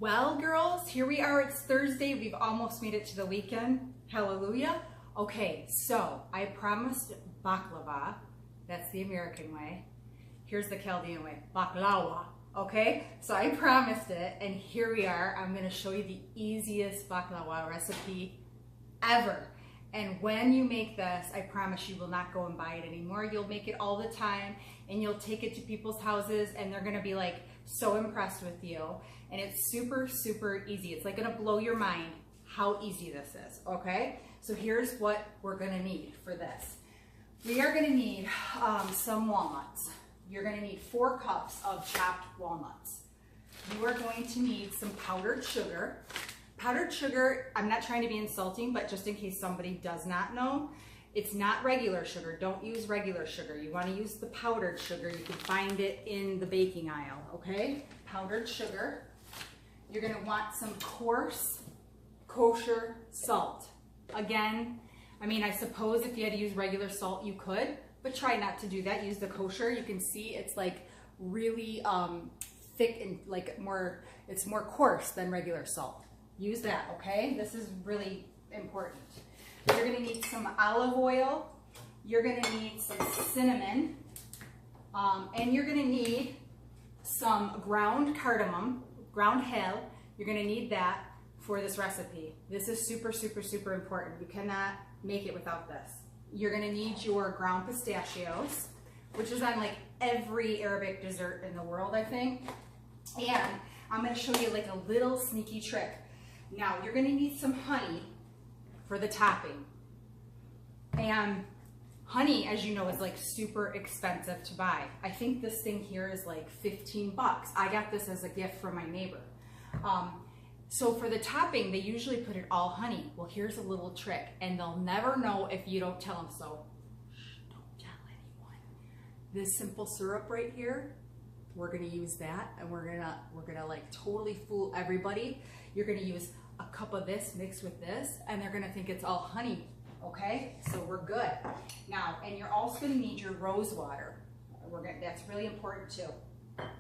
Well, girls, here we are. It's Thursday. We've almost made it to the weekend. Hallelujah. Okay, so I promised baklava. That's the American way. Here's the Chaldean way, baklawa. Okay, so I promised it, and here we are. I'm going to show you the easiest baklawa recipe ever. And when you make this, I promise you will not go and buy it anymore. You'll make it all the time, and you'll take it to people's houses, and they're going to be like so impressed with you. And it's super, super easy. It's like going to blow your mind how easy this is. Okay, so here's what we're going to need for this. We are going to need some walnuts. You're going to need 4 cups of chopped walnuts. You are going to need some powdered sugar. Powdered sugar, I'm not trying to be insulting, but just in case somebody does not know, it's not regular sugar. Don't use regular sugar. You want to use the powdered sugar. You can find it in the baking aisle, okay? Powdered sugar. You're going to want some coarse kosher salt. Again, I mean, I suppose if you had to use regular salt, you could, but try not to do that. Use the kosher. You can see it's like really thick and like it's more coarse than regular salt. Use that, okay? This is really important. You're gonna need some olive oil. You're gonna need some cinnamon. And you're gonna need some ground cardamom, ground hell. You're gonna need that for this recipe. This is super, super, super important. You cannot make it without this. You're gonna need your ground pistachios, which is on like every Arabic dessert in the world, I think. And I'm gonna show you like a little sneaky trick. Now, you're gonna need some honey for the topping. And honey, as you know, is like super expensive to buy. I think this thing here is like 15 bucks. I got this as a gift from my neighbor. So for the topping, they usually put it all honey. Well, here's a little trick, and they'll never know if you don't tell them so. Shh, don't tell anyone. This simple syrup right here, we're gonna use that, and we're gonna like totally fool everybody. You're gonna use a cup of this mixed with this, and they're gonna think it's all honey, okay? So we're good. Now, and you're also gonna need your rose water. That's really important too.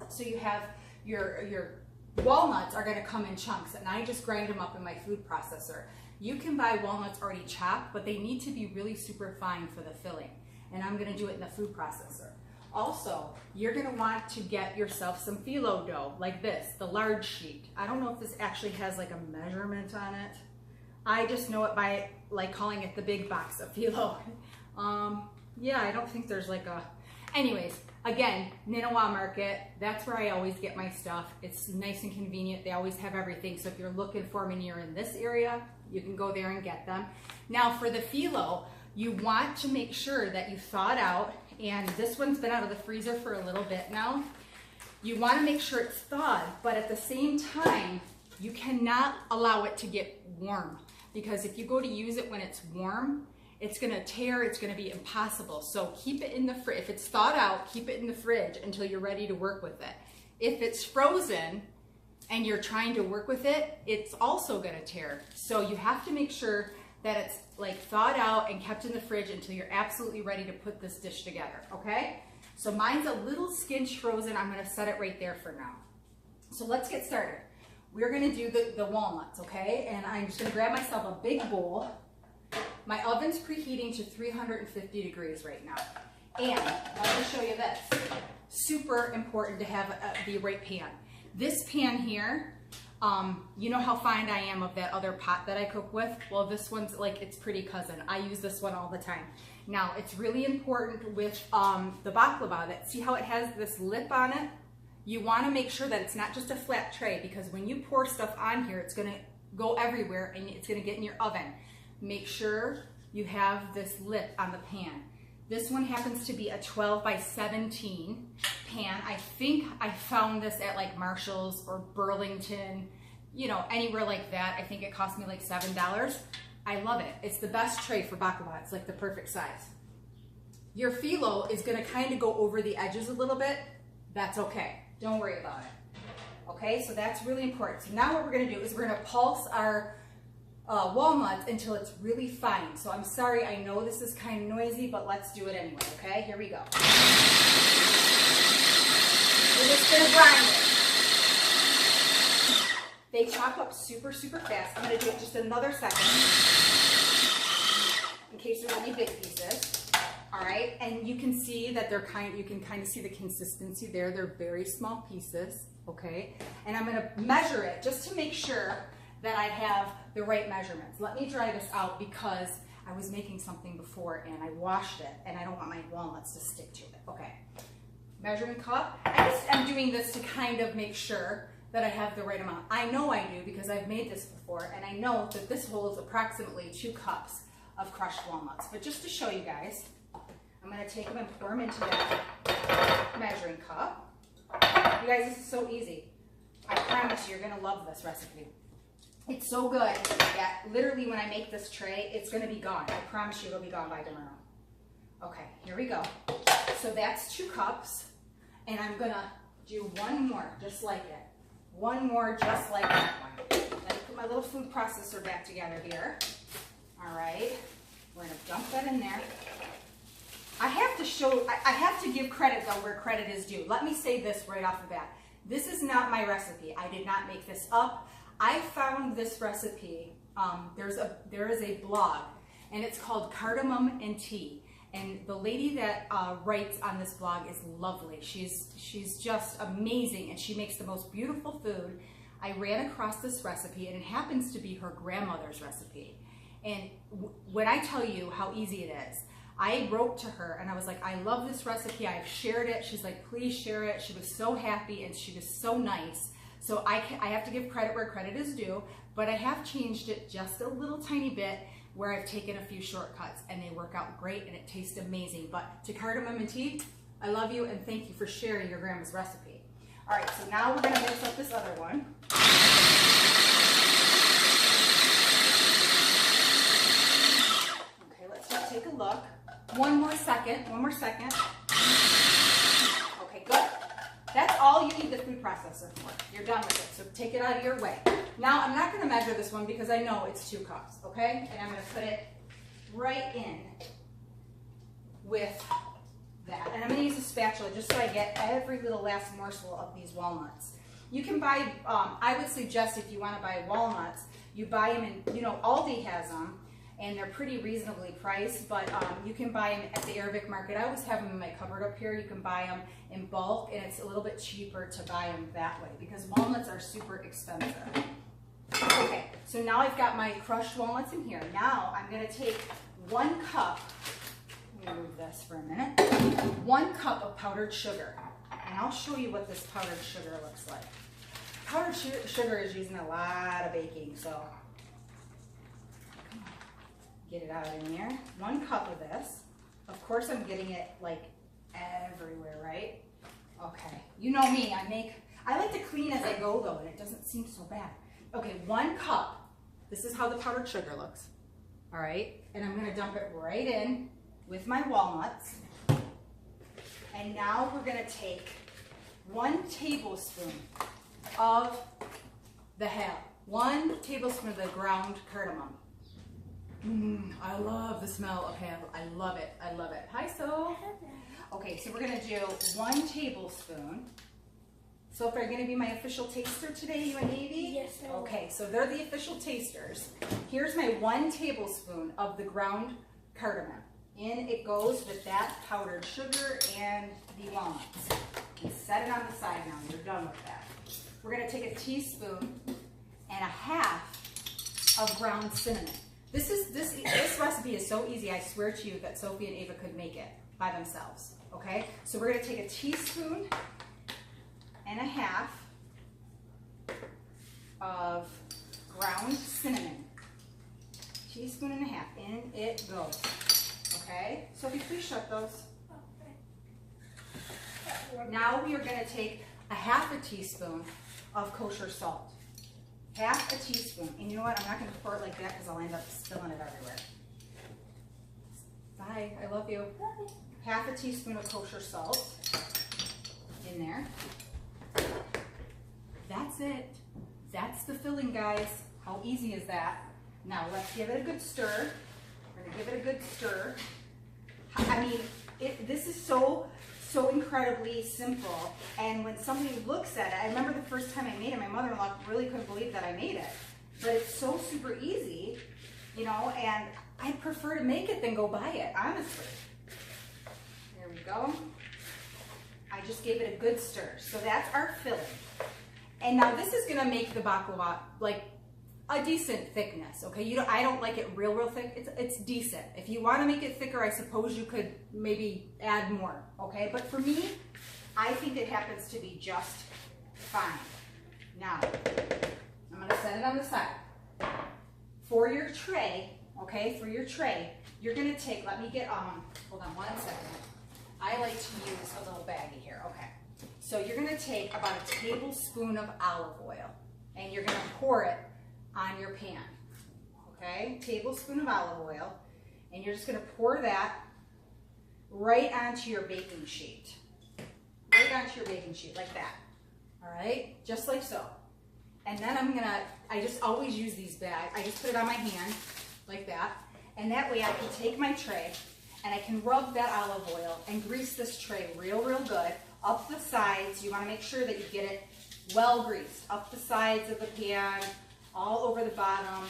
So you have your walnuts are gonna come in chunks, and I just grind them up in my food processor. You can buy walnuts already chopped, but they need to be really super fine for the filling, and I'm gonna do it in the food processor. Also, you're gonna want to get yourself some phyllo dough, like this, the large sheet. I don't know if this actually has like a measurement on it. I just know it by like calling it the big box of phyllo. Yeah, I don't think there's like a, anyways, again, Ninawa Market, that's where I always get my stuff. It's nice and convenient. They always have everything. So if you're looking for them and you're in this area, you can go there and get them. Now for the phyllo, you want to make sure that you thaw it out, and this one's been out of the freezer for a little bit now. You want to make sure it's thawed, but at the same time, you cannot allow it to get warm, because if you go to use it when it's warm, it's going to tear, it's going to be impossible. So keep it in the fridge. If it's thawed out, keep it in the fridge until you're ready to work with it. If it's frozen and you're trying to work with it, it's also going to tear. So you have to make sure that it's like thawed out and kept in the fridge until you're absolutely ready to put this dish together, okay? So mine's a little skinch frozen. I'm gonna set it right there for now. So let's get started. We're gonna do the walnuts, okay? And I'm just gonna grab myself a big bowl. My oven's preheating to 350 degrees right now. And let me show you this. Super important to have the right pan. This pan here, you know how fond I am of that other pot that I cook with? Well, this one's like its pretty cousin. I use this one all the time. Now, it's really important with the baklava that, see how it has this lip on it? You want to make sure that it's not just a flat tray, because when you pour stuff on here, it's going to go everywhere and it's going to get in your oven. Make sure you have this lip on the pan. This one happens to be a 12 by 17 pan. I think I found this at like Marshall's or Burlington, you know, anywhere like that. I think it cost me like $7. I love it. It's the best tray for baklava. It's like the perfect size. Your phyllo is gonna kind of go over the edges a little bit. That's okay. Don't worry about it. Okay, so that's really important. So now what we're gonna do is we're gonna pulse our walnuts until it's really fine. So I'm sorry, I know this is kind of noisy, but let's do it anyway, okay? Here we go. We're just gonna grind it. They They chop up super, super fast. I'm gonna do it just another second in case there's any big pieces. All right, and you can see that you can kind of see the consistency there. They're very small pieces, okay? And I'm gonna measure it just to make sure that I have the right measurements. Let me dry this out because I was making something before and I washed it and I don't want my walnuts to stick to it. Okay, measuring cup. I'm doing this to kind of make sure that I have the right amount. I know I do because I've made this before and I know that this holds approximately 2 cups of crushed walnuts. But just to show you guys, I'm gonna take them and pour them into that measuring cup. You guys, this is so easy. I promise you're gonna love this recipe. It's so good that literally when I make this tray, it's gonna be gone. I promise you it'll be gone by tomorrow. Okay, here we go. So that's 2 cups, and I'm gonna do one more just like it. One more just like that one. Let me put my little food processor back together here. All right, we're gonna dump that in there. I have to give credit though where credit is due. Let me say this right off the bat. This is not my recipe. I did not make this up. I found this recipe, there is a blog and it's called Cardamom Tea. And the lady that writes on this blog is lovely. She's just amazing and she makes the most beautiful food. I ran across this recipe and it happens to be her grandmother's recipe. And when I tell you how easy it is, I wrote to her and I was like, I love this recipe. I've shared it. She's like, please share it. She was so happy and she was so nice. So I have to give credit where credit is due, but I have changed it just a little tiny bit where I've taken a few shortcuts and they work out great and it tastes amazing. But to Cardamom Tea, I love you and thank you for sharing your grandma's recipe. All right, so now we're gonna mix up this other one. Okay, let's just take a look. One more second. Okay, good. That's all you need the food processor for. You're done with it, so take it out of your way. Now, I'm not gonna measure this one because I know it's 2 cups, okay? And I'm gonna put it right in with that. And I'm gonna use a spatula just so I get every little last morsel of these walnuts. You can buy, I would suggest if you wanna buy walnuts, you buy them in, Aldi has them, and they're pretty reasonably priced, but you can buy them at the Arabic market. I always have them in my cupboard up here. You can buy them in bulk, and it's a little bit cheaper to buy them that way because walnuts are super expensive. Okay, so now I've got my crushed walnuts in here. Now I'm gonna take 1 cup, let me move this for a minute, 1 cup of powdered sugar, and I'll show you what this powdered sugar looks like. Powdered sugar is using a lot of baking, so get it out in there. 1 cup of this. Of course, I'm getting it like everywhere, right? Okay, you know me, I like to clean as I go though, and it doesn't seem so bad. Okay, 1 cup. This is how the powdered sugar looks. All right, and I'm gonna dump it right in with my walnuts. And now we're gonna take 1 tablespoon of the 1 tablespoon of the ground cardamom. I love the smell of ham. I love it. I love it. Hi, So. Okay, so we're going to do 1 tablespoon. So if they're going to be my official taster today, you and Navy? Yes, ma'am. Okay, so they're the official tasters. Here's my 1 tablespoon of the ground cardamom. In it goes with that powdered sugar and the walnuts. And set it on the side now. You're done with that. We're going to take a teaspoon and a half of ground cinnamon. This recipe is so easy, I swear to you, that Sophie and Ava could make it by themselves, okay? So we're gonna take a teaspoon and a half of ground cinnamon. Teaspoon and a half, in it goes, okay? Sophie, please shut those. Now we are gonna take a half a teaspoon of kosher salt. Half a teaspoon. And you know what? I'm not going to pour it like that because I'll end up spilling it everywhere. Bye. I love you. Half a teaspoon of kosher salt in there. That's it. That's the filling, guys. How easy is that? Now let's give it a good stir. We're going to give it a good stir. I mean, this is so so incredibly simple. And when somebody looks at it, I remember the first time I made it, my mother-in-law really couldn't believe that I made it. But it's so super easy, you know, and I prefer to make it than go buy it, honestly. There we go. I just gave it a good stir. So that's our filling. And now this is gonna make the baklava like a decent thickness, okay? I don't like it real thick. It's decent. If you want to make it thicker, I suppose you could maybe add more, okay? But for me, I think it happens to be just fine. Now, I'm going to set it on the side. For your tray, okay, for your tray, you're going to take, let me get, hold on one second. I like to use a little baggie here, okay. So you're going to take about a tablespoon of olive oil, and you're going to pour it on your pan, okay? Tablespoon of olive oil, and you're just gonna pour that right onto your baking sheet. Right onto your baking sheet, like that. All right, just like so. And then I just always use these bags. I just put it on my hand, like that. And that way I can take my tray, and I can rub that olive oil and grease this tray real good. Up the sides, you wanna make sure that you get it well greased. Up the sides of the pan, all over the bottom.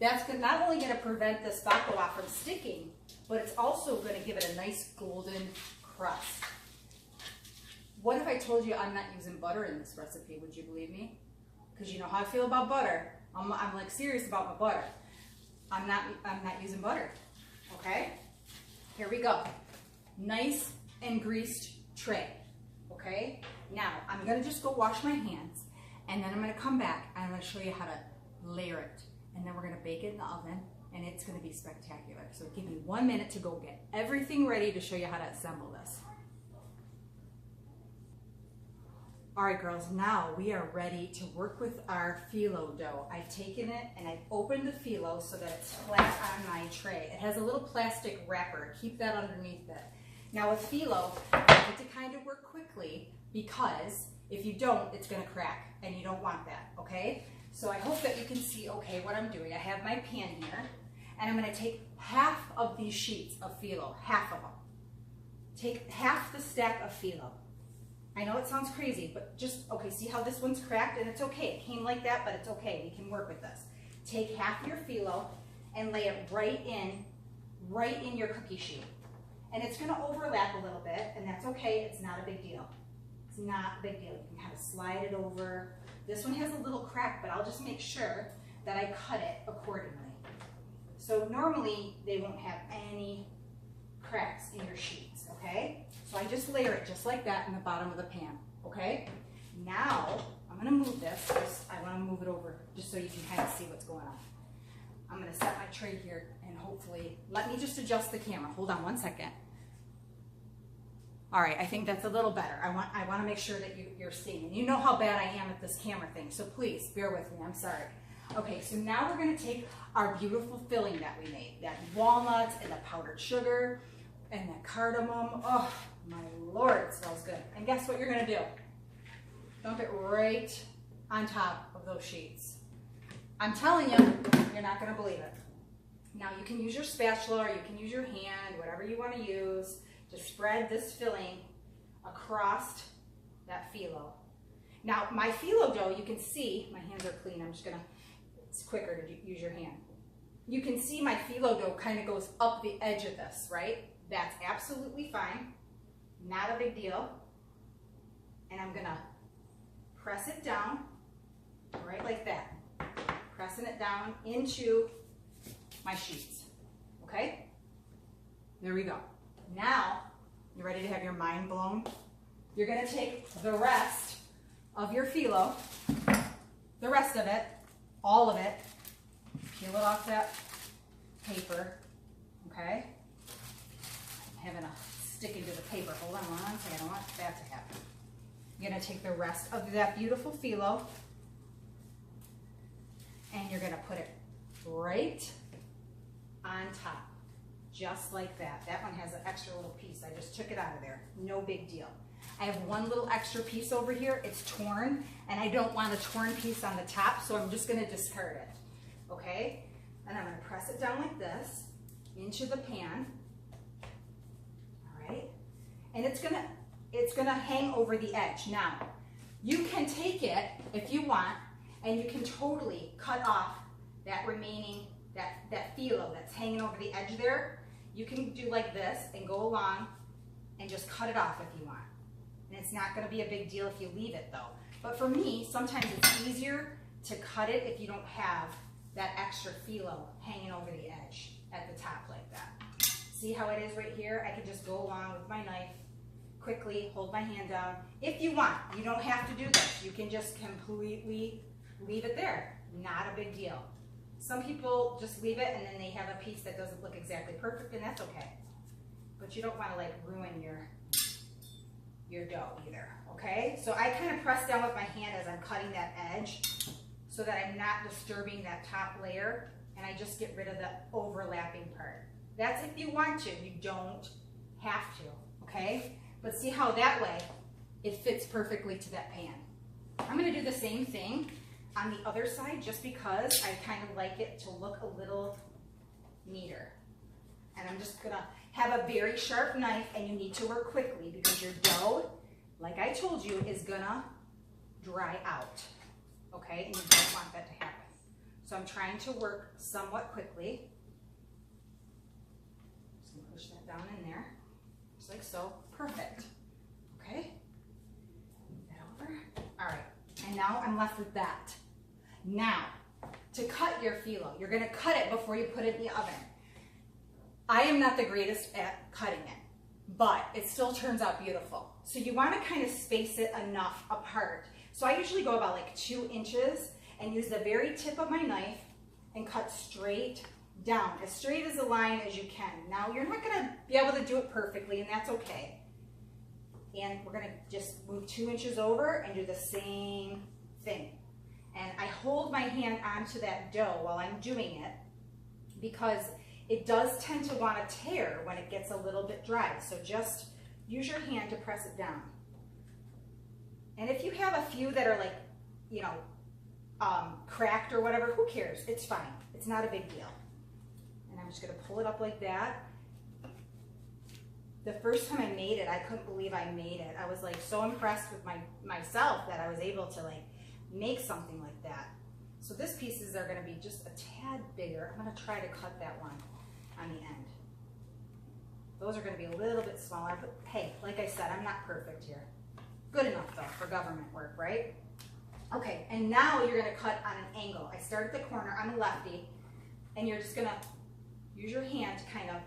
That's not only going to prevent this baklava from sticking, but it's also going to give it a nice golden crust. What if I told you I'm not using butter in this recipe? Would you believe me? Because you know how I feel about butter. I'm like serious about my butter. I'm not using butter. Okay? Here we go. Nice and greased tray. Okay? Now I'm going to just go wash my hands. And then I'm going to come back and I'm going to show you how to layer it. And then we're going to bake it in the oven and it's going to be spectacular. So give me 1 minute to go get everything ready to show you how to assemble this. All right, girls, now we are ready to work with our phyllo dough. I've taken it and I've opened the phyllo so that it's flat on my tray. It has a little plastic wrapper. Keep that underneath it. Now with phyllo, you need to kind of work quickly because if you don't, it's going to crack. And you don't want that, okay? So I hope that you can see, okay, what I'm doing. I have my pan here, and I'm gonna take half of these sheets of phyllo, half of them. Take half the stack of phyllo. I know it sounds crazy, but just, okay, see how this one's cracked? And it's okay, it came like that, but it's okay, we can work with this. Take half your phyllo and lay it right in your cookie sheet. And it's gonna overlap a little bit, and that's okay, it's not a big deal. It's not a big deal. You can kind of slide it over. This one has a little crack, but I'll just make sure that I cut it accordingly. So normally they won't have any cracks in your sheets, okay? So I just layer it just like that in the bottom of the pan, okay? Now I'm gonna move this. I wanna move it over just so you can kind of see what's going on. I'm gonna set my tray here and hopefully, let me just adjust the camera. Hold on one second. All right, I think that's a little better. I want to make sure that you're seeing. And you know how bad I am at this camera thing, so please bear with me, I'm sorry. Okay, so now we're gonna take our beautiful filling that we made, that walnuts and the powdered sugar and that cardamom. Oh, my Lord, it smells good. And guess what you're gonna do? Dump it right on top of those sheets. I'm telling you, you're not gonna believe it. Now you can use your spatula or you can use your hand, whatever you wanna use, to spread this filling across that phyllo. Now my phyllo dough, you can see, my hands are clean, I'm just gonna, it's quicker to use your hand. You can see my phyllo dough kind of goes up the edge of this, right? That's absolutely fine, not a big deal. And I'm gonna press it down, right like that. Pressing it down into my sheets, okay? There we go. Now, you ready to have your mind blown? You're gonna take the rest of your phyllo, the rest of it, all of it, peel it off that paper, okay? I'm having a stick into the paper. Hold on one second, I don't want that to happen. You're gonna take the rest of that beautiful phyllo and you're gonna put it right on top. Just like that. That one has an extra little piece. I just took it out of there. No big deal. I have one little extra piece over here. It's torn, and I don't want a torn piece on the top, so I'm just going to discard it. Okay? And I'm going to press it down like this into the pan. All right? And it's going to it's gonna hang over the edge. Now, you can take it if you want, and you can totally cut off that remaining, that phyllo that's hanging over the edge there. You can do like this and go along and just cut it off if you want. And it's not gonna be a big deal if you leave it though. But for me, sometimes it's easier to cut it if you don't have that extra phyllo hanging over the edge at the top like that. See how it is right here? I can just go along with my knife, quickly hold my hand down. If you want, you don't have to do this. You can just completely leave it there. Not a big deal. Some people just leave it and then they have a piece that doesn't look exactly perfect, and that's okay. But you don't want to like ruin your dough either, okay? So I kind of press down with my hand as I'm cutting that edge so that I'm not disturbing that top layer, and I just get rid of the overlapping part. That's if you want to. You don't have to, okay? But see how that way it fits perfectly to that pan. I'm gonna do the same thing on the other side just because I kind of like it to look a little neater. And I'm just gonna have a very sharp knife, and you need to work quickly because your dough, like I told you, is gonna dry out, okay? And you don't want that to happen. So I'm trying to work somewhat quickly. Just gonna push that down in there, just like so. Perfect, okay? Move that over. All right, and now I'm left with that. Now, to cut your phyllo, you're gonna cut it before you put it in the oven. I am not the greatest at cutting it, but it still turns out beautiful. So you wanna kind of space it enough apart. So I usually go about like 2 inches and use the very tip of my knife and cut straight down, as straight as a line as you can. Now, you're not gonna be able to do it perfectly, and that's okay. And we're gonna just move 2 inches over and do the same thing. And I hold my hand onto that dough while I'm doing it because it does tend to want to tear when it gets a little bit dry. So just use your hand to press it down. And if you have a few that are like, you know, cracked or whatever, who cares? It's fine. It's not a big deal. And I'm just gonna pull it up like that. The first time I made it, I couldn't believe I made it. I was like so impressed with myself that I was able to like make something like that. So this pieces are gonna be just a tad bigger. I'm gonna try to cut that one on the end. Those are gonna be a little bit smaller, but hey, like I said, I'm not perfect here. Good enough though for government work, right? Okay, and now you're gonna cut on an angle. I start at the corner, I'm a lefty, and you're just gonna use your hand to kind of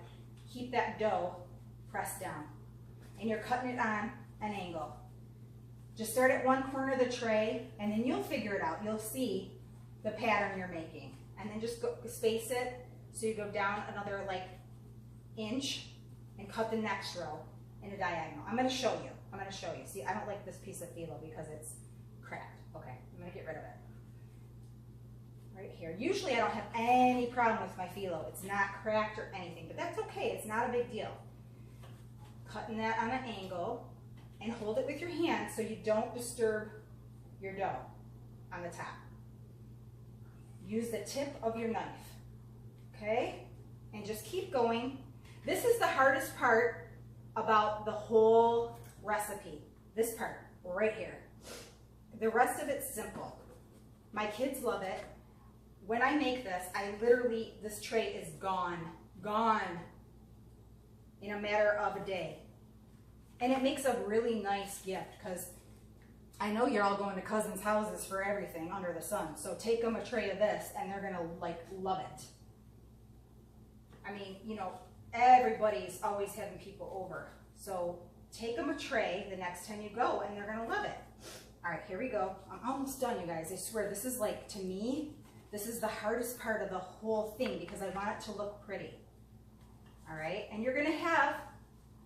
keep that dough pressed down. And you're cutting it on an angle. Just start at one corner of the tray, and then you'll figure it out. You'll see the pattern you're making. And then just go space it so you go down another like inch and cut the next row in a diagonal. I'm gonna show you. See, I don't like this piece of phyllo because it's cracked. Okay, I'm gonna get rid of it. Right here. Usually I don't have any problem with my phyllo. It's not cracked or anything, but that's okay. It's not a big deal. Cutting that on an angle, and hold it with your hand so you don't disturb your dough on the top. Use the tip of your knife, okay? And just keep going. This is the hardest part about the whole recipe. This part, right here. The rest of it's simple. My kids love it. When I make this, this tray is gone in a matter of a day. And it makes a really nice gift because I know you're all going to cousins' houses for everything under the sun. So take them a tray of this and they're gonna like love it. I mean, you know, everybody's always having people over. So take them a tray the next time you go and they're gonna love it. All right, here we go. I'm almost done, you guys. I swear, this is like, to me, this is the hardest part of the whole thing because I want it to look pretty. All right, and you're gonna have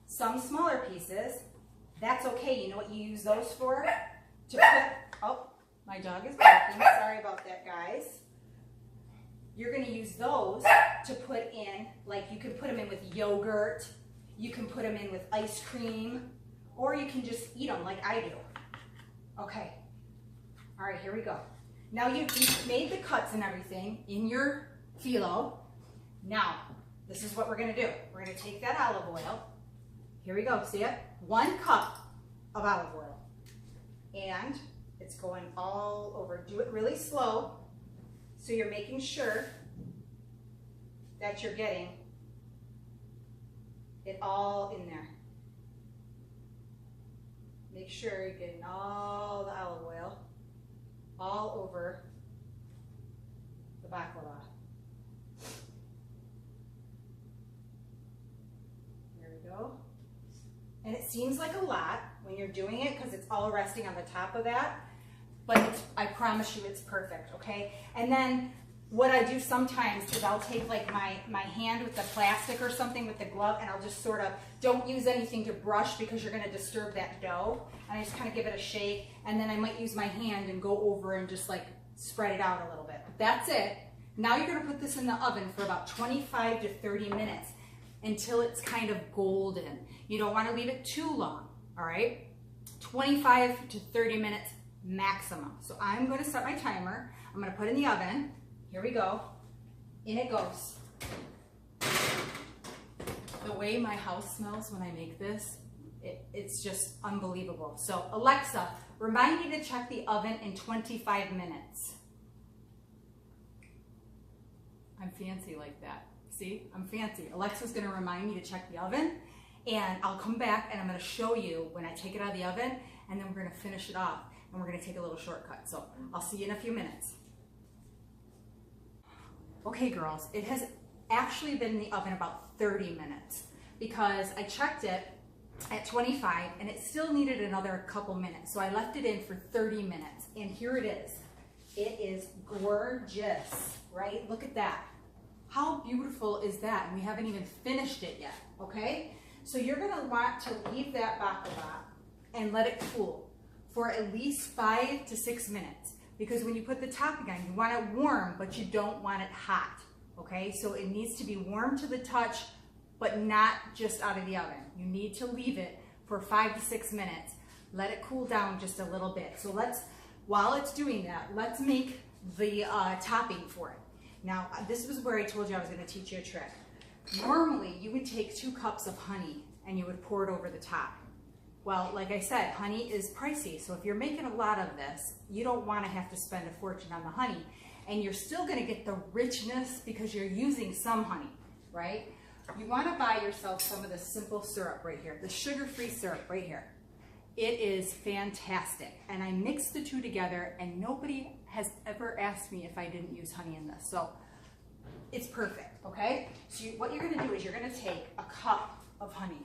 some smaller pieces. That's okay. You know what you use those for? To put, oh, my dog is barking. Sorry about that, guys. You're gonna use those to put in, like you can put them in with yogurt, you can put them in with ice cream, or you can just eat them like I do. Okay, all right, here we go. Now you've made the cuts and everything in your phyllo. Now, this is what we're gonna do. We're gonna take that olive oil. Here we go, see it? 1 cup of olive oil. And it's going all over. Do it really slow so you're making sure that you're getting it all in there. Make sure you're getting all the olive oil all over the baklava. There we go. And it seems like a lot when you're doing it because it's all resting on the top of that, but I promise you it's perfect, okay? And then what I do sometimes is I'll take like my hand with the plastic or something with the glove, and I'll just sort of, don't use anything to brush because you're gonna disturb that dough. And I just kind of give it a shake, and then I might use my hand and go over and just like spread it out a little bit. But that's it. Now you're gonna put this in the oven for about 25 to 30 minutes until it's kind of golden. You don't wanna leave it too long, all right? 25 to 30 minutes maximum. So I'm gonna set my timer. I'm gonna put it in the oven. Here we go. In it goes. The way my house smells when I make this, it's just unbelievable. So Alexa, remind me to check the oven in 25 minutes. I'm fancy like that. See, I'm fancy. Alexa's gonna remind me to check the oven, and I'll come back and I'm gonna show you when I take it out of the oven, and then we're gonna finish it off, and we're gonna take a little shortcut. So I'll see you in a few minutes. Okay girls, it has actually been in the oven about 30 minutes because I checked it at 25 and it still needed another couple minutes. So I left it in for 30 minutes, and here it is. It is gorgeous, right? Look at that. How beautiful is that? And we haven't even finished it yet, okay? So you're gonna want to leave that baklava and let it cool for at least 5 to 6 minutes. Because when you put the topping on, you want it warm, but you don't want it hot, okay? So it needs to be warm to the touch, but not just out of the oven. You need to leave it for 5 to 6 minutes. Let it cool down just a little bit. So while it's doing that, let's make the topping for it. Now, this was where I told you I was gonna teach you a trick. Normally, you would take 2 cups of honey and you would pour it over the top. Well, like I said, honey is pricey, so if you're making a lot of this, you don't want to have to spend a fortune on the honey, and you're still going to get the richness because you're using some honey, right? You want to buy yourself some of the simple syrup right here, the sugar-free syrup right here. It is fantastic, and I mixed the two together, and nobody has ever asked me if I didn't use honey in this, so it's perfect, okay? So what you're going to do is you're going to take a cup of honey,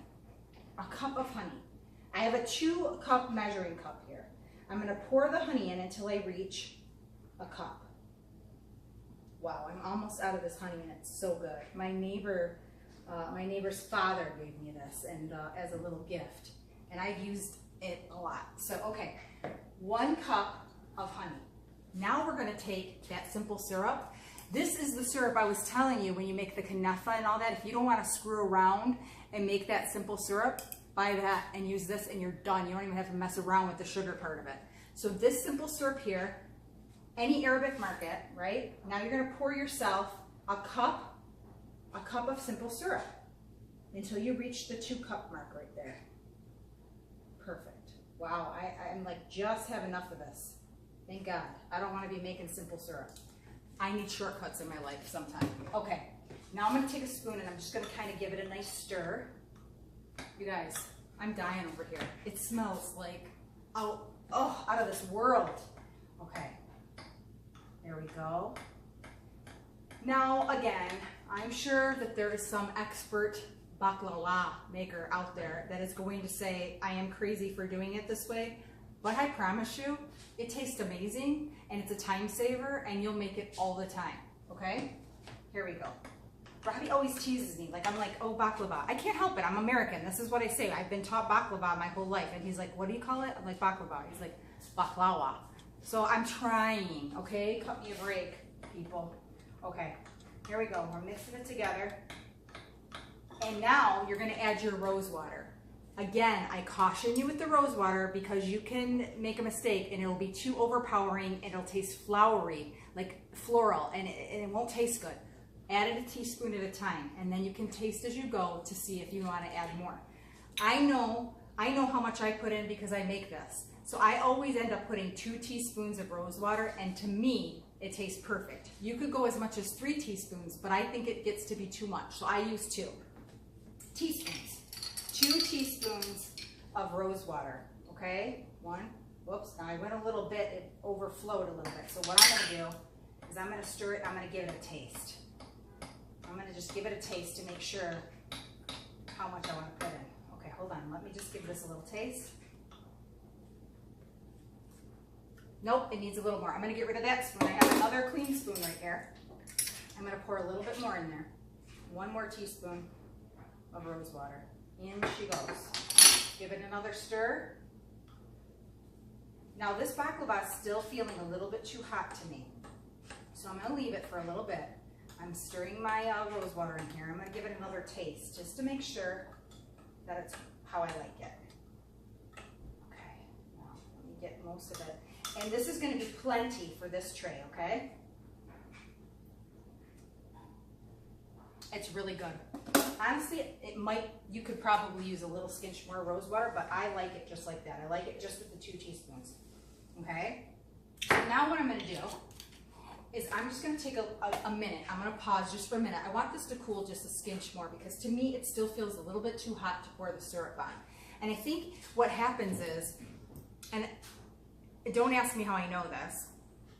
I have a 2-cup measuring cup here. I'm gonna pour the honey in until I reach a cup. Wow, I'm almost out of this honey and it's so good. My neighbor's father gave me this and as a little gift, and I've used it a lot. So, okay, 1 cup of honey. Now we're gonna take that simple syrup. This is the syrup I was telling you when you make the kunefa and all that. If you don't wanna screw around and make that simple syrup, buy that and use this and you're done. You don't even have to mess around with the sugar part of it. So this simple syrup here, any Arabic market, right? Now you're gonna pour yourself a cup of simple syrup until you reach the 2-cup mark right there. Perfect. Wow, I'm like, just have enough of this. Thank God. I don't wanna be making simple syrup. I need shortcuts in my life sometime. Okay, now I'm gonna take a spoon and I'm just gonna kind of give it a nice stir. You guys, I'm dying over here. It smells like, out of this world. Okay, there we go. Now again, I'm sure that there is some expert baklawa maker out there that is going to say, I am crazy for doing it this way, but I promise you, it tastes amazing and it's a time saver and you'll make it all the time, okay? Here we go. Robbie always teases me, like I'm like, oh, baklava. I can't help it, I'm American. This is what I say. I've been taught baklava my whole life. And he's like, what do you call it? I'm like, baklava. He's like, baklawa. So I'm trying, okay? Cut me a break, people. Okay, here we go. We're mixing it together. And now you're gonna add your rose water. Again, I caution you with the rose water because you can make a mistake and it'll be too overpowering and it'll taste flowery, like floral, and it won't taste good. Add it a teaspoon at a time, and then you can taste as you go to see if you want to add more. I know I know how much I put in because I make this. So I always end up putting 2 teaspoons of rose water, and to me, it tastes perfect. You could go as much as 3 teaspoons, but I think it gets to be too much. So I use 2 teaspoons. 2 teaspoons of rose water, okay? 1, whoops, now I went a little bit, it overflowed a little bit. So what I'm gonna do is I'm gonna stir it, I'm gonna give it a taste. I'm gonna just give it a taste to make sure how much I wanna put in. Okay, hold on, let me just give this a little taste. Nope, it needs a little more. I'm gonna get rid of that spoon. I have another clean spoon right here. I'm gonna pour a little bit more in there. 1 more teaspoon of rose water. In she goes. Give it another stir. Now this baklava is still feeling a little bit too hot to me. So I'm gonna leave it for a little bit. I'm stirring my rose water in here. I'm gonna give it another taste just to make sure that it's how I like it. Okay, now let me get most of it. And this is going to be plenty for this tray, okay? It's really good. Honestly, you could probably use a little skinch more rose water, but I like it just like that. I like it just with the 2 teaspoons, okay? So now what I'm going to do is I'm just going to take a minute. I'm going to pause just for a minute. I want this to cool just a skinch more because to me it still feels a little bit too hot to pour the syrup on. And I think what happens is, and don't ask me how I know this.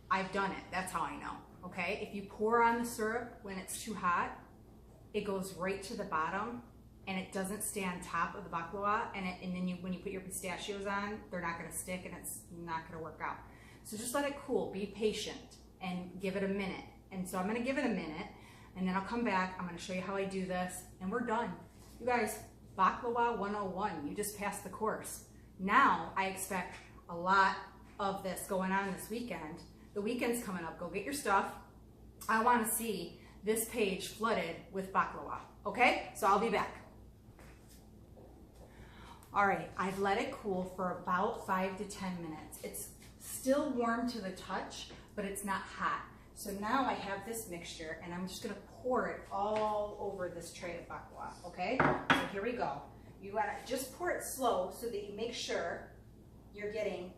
I've done it. That's how I know, okay? If you pour on the syrup when it's too hot, it goes right to the bottom and it doesn't stay on top of the baklava, and then when you put your pistachios on, they're not gonna stick and it's not gonna work out. So just let it cool, be patient, and give it a minute. And so I'm gonna give it a minute, and then I'll come back, I'm gonna show you how I do this, and we're done. You guys, Baklawa 101, you just passed the course. Now I expect a lot of this going on this weekend. The weekend's coming up, go get your stuff. I wanna see this page flooded with baklava, okay? So I'll be back. All right, I've let it cool for about 5 to 10 minutes. It's still warm to the touch, but it's not hot. So now I have this mixture and I'm just gonna pour it all over this tray of baklava, okay? So here we go. You wanna just pour it slow so that you make sure you're getting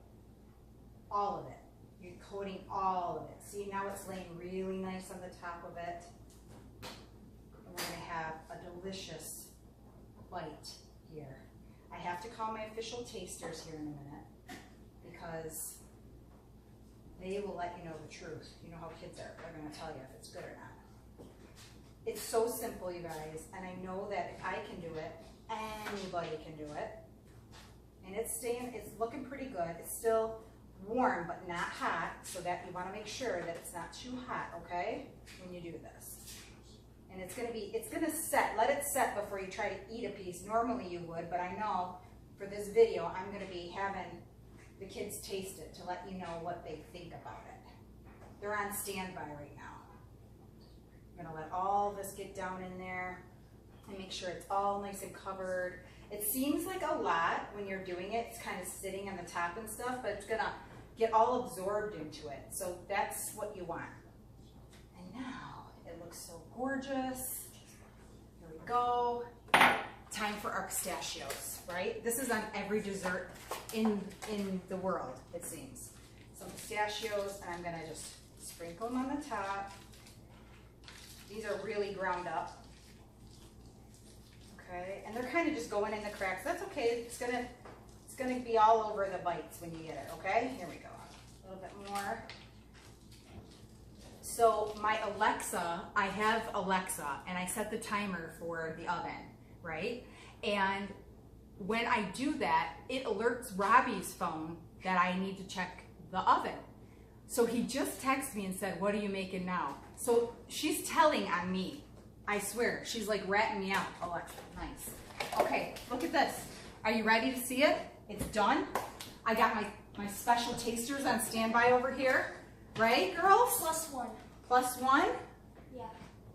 all of it. You're coating all of it. See, now it's laying really nice on the top of it. And we're gonna have a delicious bite here. I have to call my official tasters here in a minute because they will let you know the truth. You know how kids are. They're gonna tell you if it's good or not. It's so simple, you guys, and I know that if I can do it, anybody can do it. And it's looking pretty good. It's still warm, but not hot, so that you wanna make sure that it's not too hot, okay, when you do this. And it's gonna set, let it set before you try to eat a piece. Normally you would, but I know for this video, I'm gonna be having the kids taste it to let you know what they think about it. They're on standby right now. I'm gonna let all this get down in there and make sure it's all nice and covered. It seems like a lot when you're doing it. It's kind of sitting on the top and stuff, but it's gonna get all absorbed into it. So that's what you want. And now it looks so gorgeous. Here we go. Time for our pistachios, right? This is on every dessert in the world, it seems. Some pistachios, and I'm gonna just sprinkle them on the top. These are really ground up. Okay, and they're kind of just going in the cracks. That's okay. It's gonna be all over the bites when you get it. Okay, here we go. A little bit more. So my Alexa, I have Alexa, and I set the timer for the oven, right? And when I do that, it alerts Robbie's phone that I need to check the oven. So he just texted me and said, "What are you making now?" So she's telling on me. I swear, she's like ratting me out. Alexa, nice. Okay, look at this. Are you ready to see it? It's done. I got my special tasters on standby over here. Right, girls? +1. +1? Yeah.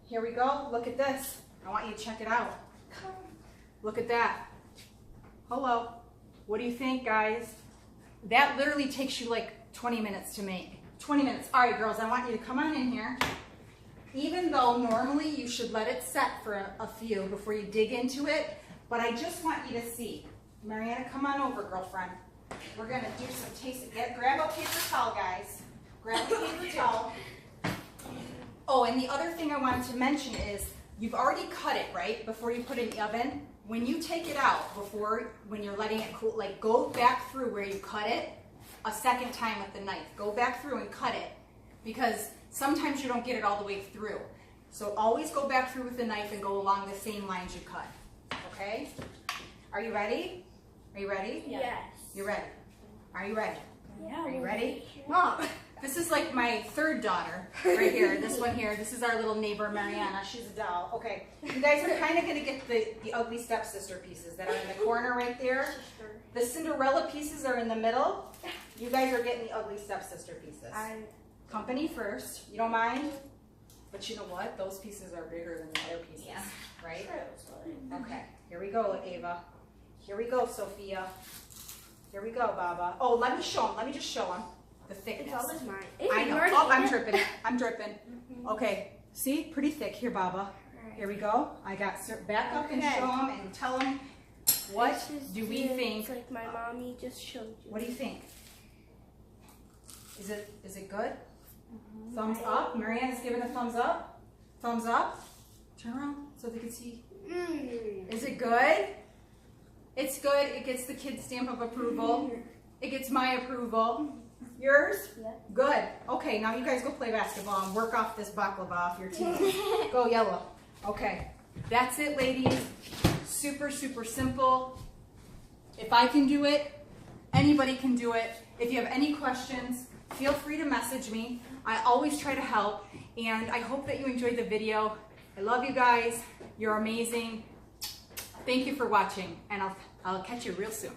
Here we go. Look at this. I want you to check it out. Come. Look at that. Hello. What do you think, guys? That literally takes you like 20 minutes to make. 20 minutes. All right, girls, I want you to come on in here. Even though normally you should let it set for a few before you dig into it, but I just want you to see. Mariana, come on over, girlfriend. We're gonna do some taste. Grab a paper towel, guys. Grab a paper towel. Oh, and the other thing I wanted to mention is you've already cut it, right? Before you put it in the oven. When you take it out, when you're letting it cool, like go back through where you cut it a second time with the knife. Go back through and cut it because sometimes you don't get it all the way through. So always go back through with the knife and go along the same lines you cut. Okay? Are you ready? Are you ready? Yes. You're ready. Are you ready? Yeah. Are you ready? Mom, this is like my third daughter right here. This one here. This is our little neighbor, Mariana. She's a doll. Okay. You guys are kind of going to get the ugly stepsister pieces that are in the corner right there. The Cinderella pieces are in the middle. You guys are getting the ugly stepsister pieces. Company first. You don't mind? But you know what? Those pieces are bigger than the other pieces. Yeah. Right? Okay. Here we go, Ava. Here we go, Sophia. Here we go, Baba. Oh, let me show them. Let me just show them the thickness. It's always mine. I know. Oh, I'm dripping. I'm dripping. Okay. See? Pretty thick. Here, Baba. Here we go. I got back up and show them and tell them what do we think. It's like my mommy just showed you. What do you think? Is it good? Thumbs up. Marianne's giving a thumbs up. Thumbs up. Turn around so they can see. Is it good? It's good. It gets the kid's stamp of approval. It gets my approval. Yours? Yeah. Good. Okay, now you guys go play basketball and work off this baklava off your teeth. Go yellow. Okay. That's it, ladies. Super, super simple. If I can do it, anybody can do it. If you have any questions, feel free to message me. I always try to help, and I hope that you enjoyed the video. I love you guys. You're amazing. Thank you for watching, and I'll catch you real soon.